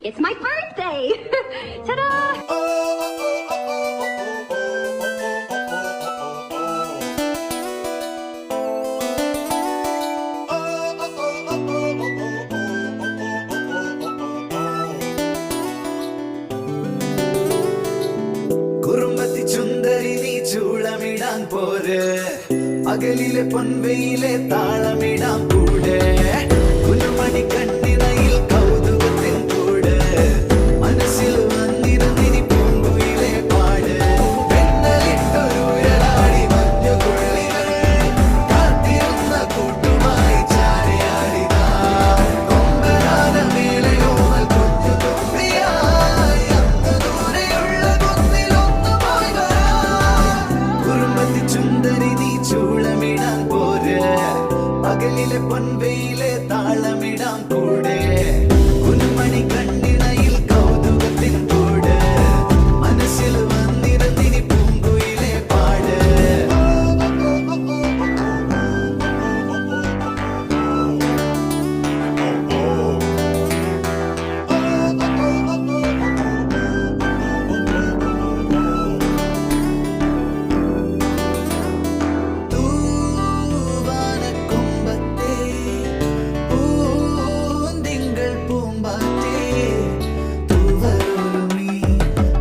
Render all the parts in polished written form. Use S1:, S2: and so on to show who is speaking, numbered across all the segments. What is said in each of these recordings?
S1: It's my birthday! Ta-da!
S2: കുറുമ്പത്തി ചുന്ദരി നീ ചൂളമിടാൻ പോര് പകലിലെ പൊൻവെയിലെ താളമിടാൻ കൂടെ കുലുമണി കണ്ണിണയിൽ കൗതുകത്തിൻ കൂടെ മനസ്സിൽ വന്നിരുന്നിനി പൂങ്കുയിലെ പാട് പെണ്ണലിട്ടൊരു ഉയരാടി മഞ്ഞുകുള്ളികൾ കാത്തിരുന്ന കൂട്ടുമായി ചാരയാടിതാ കൊമ്പനാന മേലയോമൽ കുഞ്ഞു തുമ്പിയായി അങ്ങ് ദൂരെയുള്ള കുന്നിലൊന്നു പോയി വരാം കുറുമ്പത്തി ചുന്ദരി നീ ചൂളമിടാൻ പോര് പകലിലെ പൊൻവെയിലെ താളമിടാൻ കൂടെ കുഞ്ഞുമണി കണ്ണിണയിൽ കൗതുകത്തിൻ കൂടെ മനസ്സിൽ വന്നിരുന്നിനി പൂങ്കുയിലെ പാട് തൂവാനക്കൊമ്പത്തെ പൂന്തിങ്കൾ പൂമ്പാറ്റേ തൂവലോലുമീ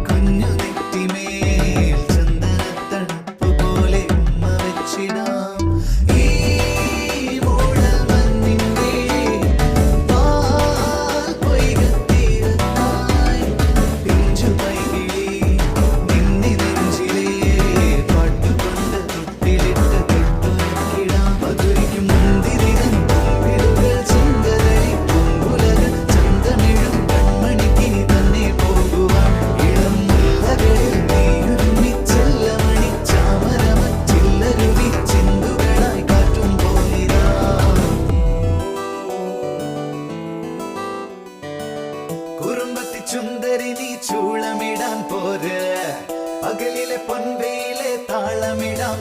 S2: കുഞ്ഞു നെറ്റിമേൽ ചന്ദനത്തണുപ്പ് പോലെ ഉമ്മ വെച്ചിടാം ഈ മൂടൽ മഞ്ഞിന്റെ പാൽ പൊയ്കത്തീരത്തായി പിഞ്ചു പൈകിളി നിന്നി നെഞ്ചിലെ പാട്ടുകൊണ്ട് തൊട്ടിലിട്ട് തൊട്ടുറക്കിടാം മധുരിക്കും മുന്തിരിതൻ പൂവിടുകൾ ചെങ്കതരി പൂങ്കുലകൾ ചന്തമിഴും കൺമണിക്കിനി തന്നെ പോകുവാൻ ഇളം മുല്ലകളിൽ നീയൊരുമിച്ചെല്ലമണി ചാമരമറ്റില്ലരുവി ചിന്തുകളായി കാറ്റും പോലിതാ കുറുമ്പത്തി ചുന്ദരി നീ ചൂളമിടാൻ പോര് പകലിലെ പൊൻവെയിലെ താളമിടാൻ